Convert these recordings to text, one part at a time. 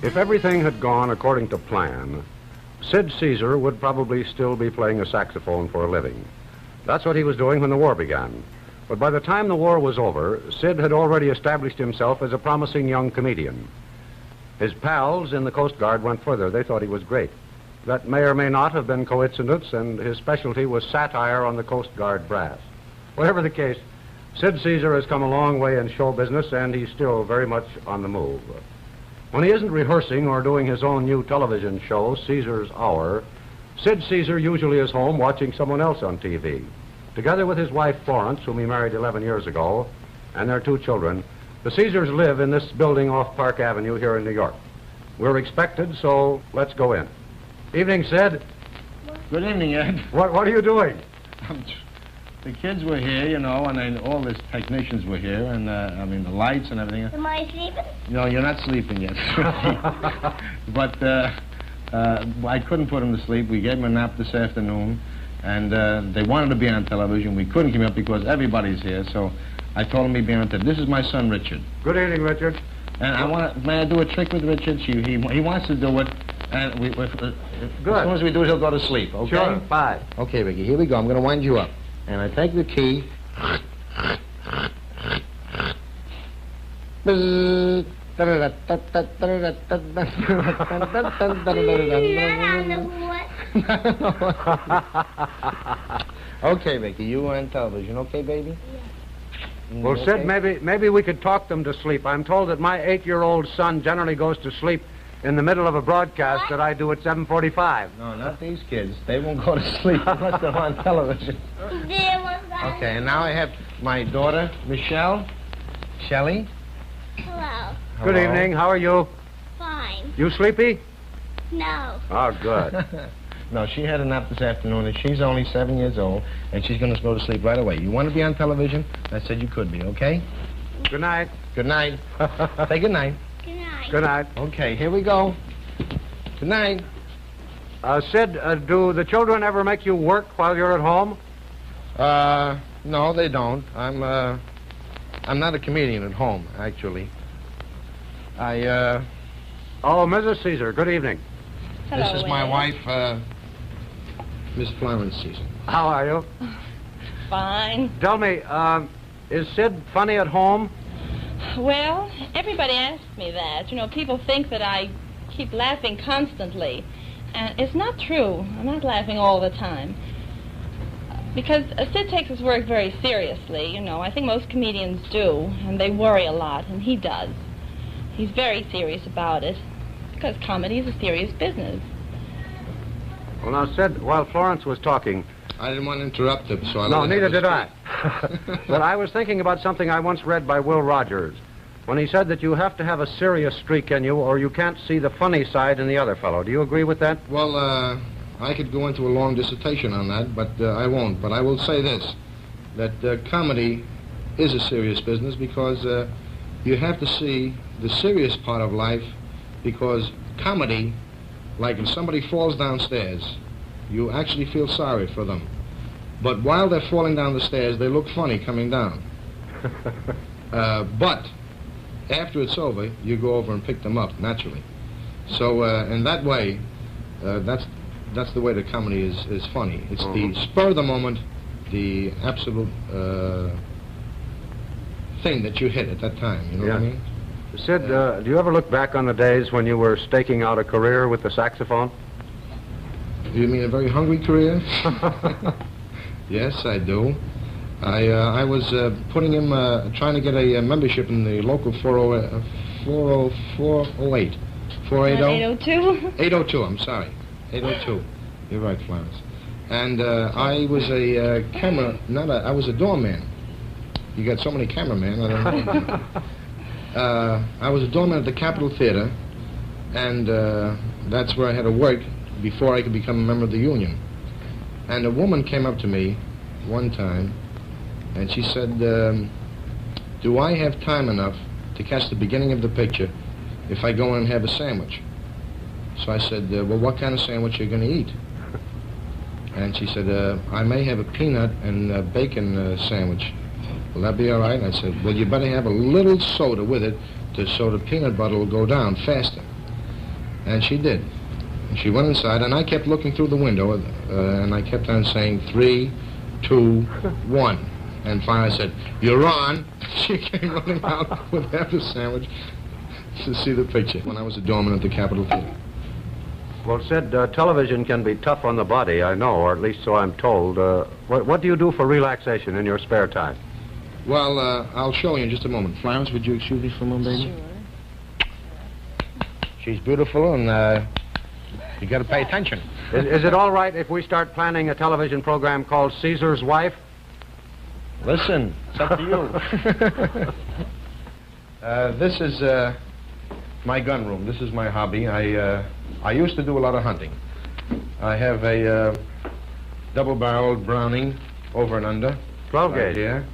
If everything had gone according to plan, Sid Caesar would probably still be playing a saxophone for a living. That's what he was doing when the war began. But by the time the war was over, Sid had already established himself as a promising young comedian. His pals in the Coast Guard went further. They thought he was great. That may or may not have been coincidence, and his specialty was satire on the Coast Guard brass. Whatever the case, Sid Caesar has come a long way in show business, and he's still very much on the move. When he isn't rehearsing or doing his own new television show, Caesar's Hour, Sid Caesar usually is home watching someone else on TV. Together with his wife, Florence, whom he married 11 years ago, and their 2 children, the Caesars live in this building off Park Avenue here in New York. We're expected, so let's go in. Evening, Sid. Good evening, Ed. What are you doing? The kids were here, you know, and then all the technicians were here, and I mean the lights and everything. Am I sleeping? No, you're not sleeping yet. But I couldn't put them to sleep. We gave them a nap this afternoon, and they wanted to be on television. We couldn't come up because everybody's here, so I told them he'd be on television. This is my son, Richard. Good evening, Richard. And may I do a trick with Richard? He wants to do it, and Good. As soon as we do it, he'll go to sleep, okay? Sure, 5. Okay, Ricky, here we go. I'm going to wind you up. And I take the key. Okay, Ricky, you were on television, okay, baby? Yeah. Well, Sid, maybe we could talk them to sleep. I'm told that my 8-year-old son generally goes to sleep in the middle of a broadcast that I do at 7:45. No, not these kids. They won't go to sleep unless they're on television. Okay, and now I have my daughter, Michelle. Shelley. Hello. Good evening. How are you? Fine. You sleepy? No. Oh, good. No, she had a nap this afternoon, and she's only 7 years old, and she's going to go to sleep right away. You want to be on television? I said you could be, okay? Good night. Good night. Say good night. Good night. Good night. Okay, here we go. Good night. Sid, do the children ever make you work while you're at home? No, they don't. I'm not a comedian at home, actually. Oh, Mrs. Caesar, good evening. Hello, this is my Ed. wife, Miss Florence Caesar. How are you? Fine. Tell me, is Sid funny at home? Well, everybody asks me that. You know, people think that I keep laughing constantly. And it's not true. I'm not laughing all the time. Because Sid takes his work very seriously, you know. I think most comedians do, and they worry a lot, and he does. He's very serious about it, because comedy is a serious business. Well, now, Sid, while Florence was talking... I didn't want to interrupt him, so I... No, neither did I. But I was thinking about something I once read by Will Rogers, when he said that you have to have a serious streak in you, or you can't see the funny side in the other fellow. Do you agree with that? Well, I could go into a long dissertation on that, but I won't. But I will say this, that comedy is a serious business because you have to see the serious part of life, because comedy, like if somebody falls downstairs, you actually feel sorry for them. But while they're falling down the stairs, they look funny coming down. But after it's over, you go over and pick them up, naturally. So in that way, that's the way the comedy is funny. It's the spur of the moment, the absolute thing that you hit at that time, you know what I mean? Sid, do you ever look back on the days when you were staking out a career with the saxophone? Do you mean a very hungry career? Yes, I do. I was putting him, trying to get a membership in the local 408. 480? 802? 802, I'm sorry. 802. You're right, Florence. And I was a I was a doorman. You got so many cameramen, I don't know. I was a doorman at the Capitol Theater, and that's where I had to work before I could become a member of the union. And a woman came up to me one time, and she said, do I have time enough to catch the beginning of the picture if I go in and have a sandwich? So I said, well, what kind of sandwich are you going to eat? And she said, I may have a peanut and bacon sandwich. Will that be all right? I said, well, you better have a little soda with it so the peanut butter will go down faster. And she did. And she went inside, and I kept looking through the window, and I kept on saying 3, 2, 1. And finally I said, "You're on." She came running out with half a sandwich to see the picture when I was a doorman at the Capitol Theater. Well, Sid, television can be tough on the body, I know, or at least so I'm told. What do you do for relaxation in your spare time? Well, I'll show you in just a moment. Flowers, would you excuse me for a moment, baby? Sure. She's beautiful, and you got to pay attention. Is it all right if we start planning a television program called Caesar's Wife? Listen, it's up to you. This is my gun room. This is my hobby. I used to do a lot of hunting. I have a double-barreled Browning over and under. 12 right gauge. here.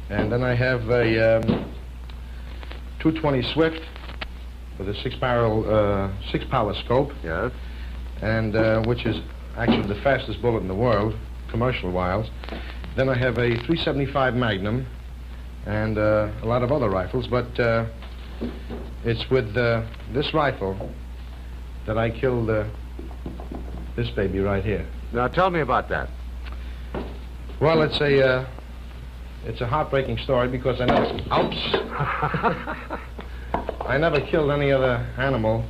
And then I have a 220 Swift with a six-power scope. Yes. And which is actually the fastest bullet in the world, commercial-wise. Then I have a 375 Magnum and a lot of other rifles, but it's with this rifle that I killed this baby right here. Now, tell me about that. Well, it's a heartbreaking story because I never, ouch! I never killed any other animal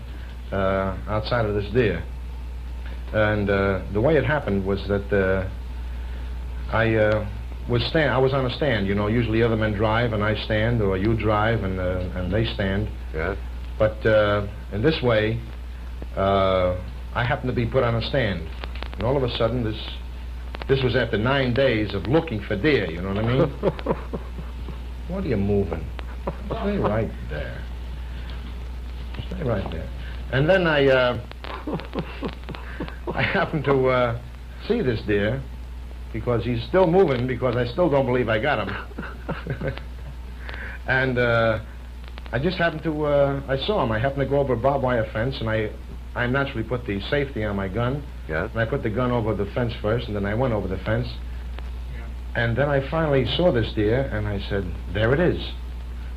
outside of this deer. And the way it happened was that I was on a stand. You know, usually other men drive and I stand, or you drive and they stand. Yes. But in this way, I happened to be put on a stand, and all of a sudden, this was after 9 days of looking for deer. You know what I mean? What are you moving? Stay right there. Stay right there. And then I happened to see this deer, because he's still moving, because I still don't believe I got him. And I just happened to, I saw him. I happened to go over a barbed wire fence, and I naturally put the safety on my gun. Yes. And I put the gun over the fence first, and then I went over the fence. And then I finally saw this deer, and I said, there it is.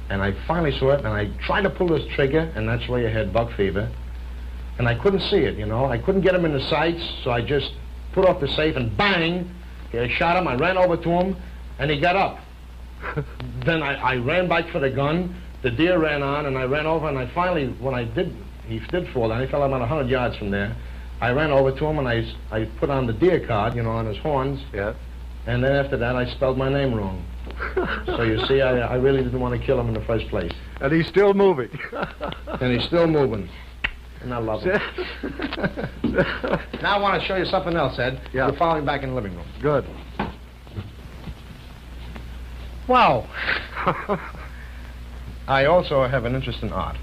And I finally saw it, and I tried to pull this trigger, and that's where you had buck fever. And I couldn't see it, you know. I couldn't get him in the sights, so I just put off the safe, and bang! I shot him. I ran over to him, and he got up. Then I ran back for the gun. The deer ran on, and I ran over, and I finally, he did fall down. He fell about 100 yards from there. I ran over to him, and I put on the deer card, you know, on his horns. Yes. And then after that, I spelled my name wrong. So you see, I really didn't want to kill him in the first place. And he's still moving. And he's still moving. And I love him. Now I want to show you something else, Ed. Yeah. You're following back in the living room. Good. Wow. I also have an interest in art.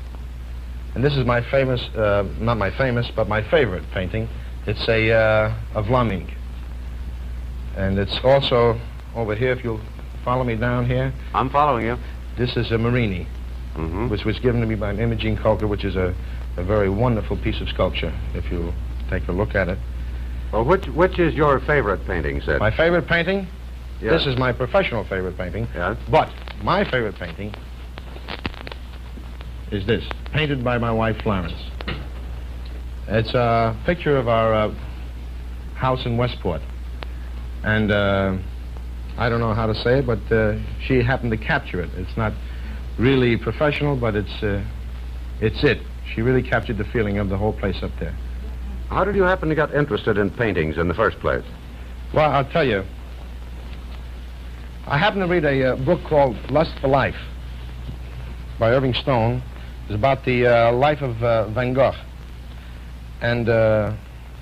And this is my famous, not my famous, but my favorite painting. It's a Vlaming. And it's also over here, if you'll follow me down here. I'm following you. This is a Marini, which was given to me by an Imogene Coker, which is a very wonderful piece of sculpture, if you take a look at it. Well, which is your favorite painting, Sid? My favorite painting? Yes. This is my professional favorite painting. Yes. But my favorite painting is this, painted by my wife, Florence. It's a picture of our house in Westport. And I don't know how to say it, but she happened to capture it. It's not really professional, but it's it. She really captured the feeling of the whole place up there. How did you happen to get interested in paintings in the first place? Well, I'll tell you. I happened to read a book called Lust for Life by Irving Stone. It's about the life of Van Gogh. And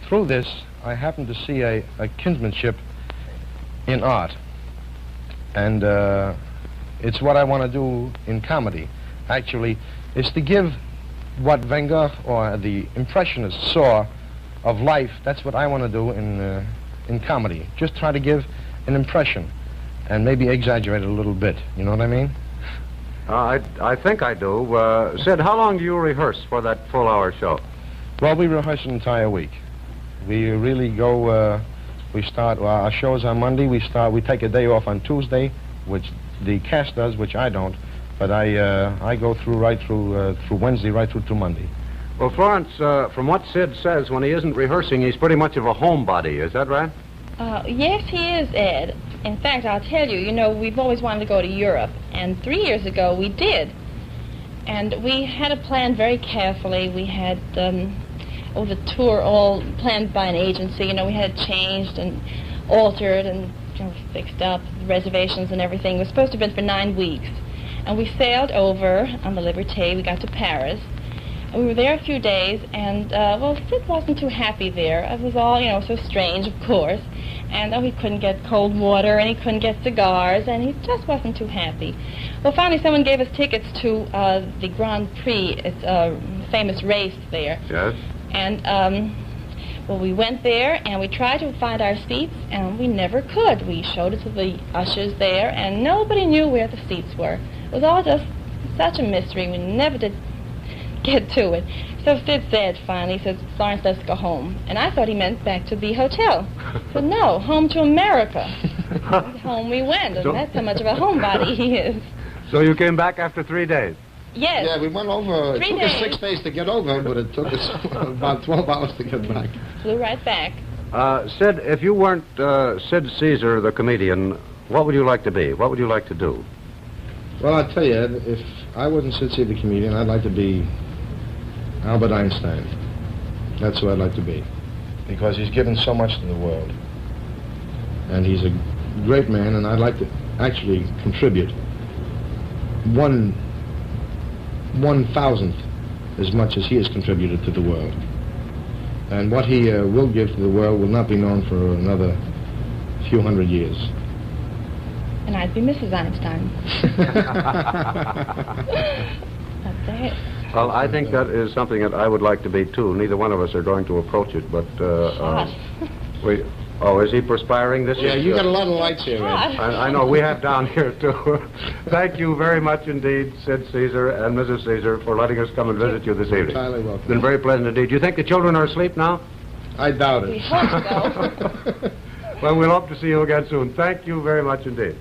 through this, I happened to see a kinsmanship in art. And it's what I want to do in comedy. Actually, is to give what Van Gogh or the Impressionists saw of life. That's what I want to do in comedy. Just try to give an impression and maybe exaggerate it a little bit. You know what I mean? I think I do. Sid, how long do you rehearse for that full-hour show? Well, we rehearse an entire week. We really go, we start, our show's on Monday. We take a day off on Tuesday, which the cast does, which I don't. But I go through right through Wednesday, right through to Monday. Well, Florence, from what Sid says, when he isn't rehearsing, he's pretty much of a homebody. Is that right? Yes, he is, Ed. In fact, I'll tell you, we've always wanted to go to Europe, and 3 years ago we did. And we had it planned very carefully. We had the tour all planned by an agency. We had it changed and altered and fixed up, reservations and everything. It was supposed to have been for 9 weeks. And we sailed over on the Liberté. We got to Paris. And we were there a few days, and, Sid wasn't too happy there. It was all, so strange, of course. And he couldn't get cold water, and he couldn't get cigars, and he just wasn't too happy. Well, finally, someone gave us tickets to the Grand Prix. It's a famous race there. Yes. And, we went there, and we tried to find our seats, and we never could. We showed it to the ushers there, and nobody knew where the seats were. It was all just such a mystery. We never did get to it. So Sid said finally, he says, Florence, let's go home. And I thought he meant back to the hotel. But no, home to America. Home we went, and that's how much of a homebody he is. So you came back after 3 days? Yes. Yeah, we went over. It took us 6 days to get over, but it took us about 12 hours to get back. Flew right back. Sid, if you weren't Sid Caesar, the comedian, what would you like to be? What would you like to do? Well, I'll tell you, Ed, if I wasn't Sid Caesar, the comedian, I'd like to be Albert Einstein. That's who I'd like to be. Because he's given so much to the world. And he's a great man, and I'd like to actually contribute 1/1000th as much as he has contributed to the world. And what he will give to the world will not be known for another few hundred years. And I'd be Mrs. Einstein. That's it. Well, I think that is something that I would like to be, too. Neither one of us are going to approach it, but... is he perspiring this? Yeah, you got a lot of lights here, Ed. I know, we have down here, too. Thank you very much indeed, Sid Caesar and Mrs. Caesar, for letting us come and visit you this evening. Entirely welcome. It's been very pleasant indeed. Do you think the children are asleep now? I doubt it. We hope so. Well, we'll hope to see you again soon. Thank you very much indeed.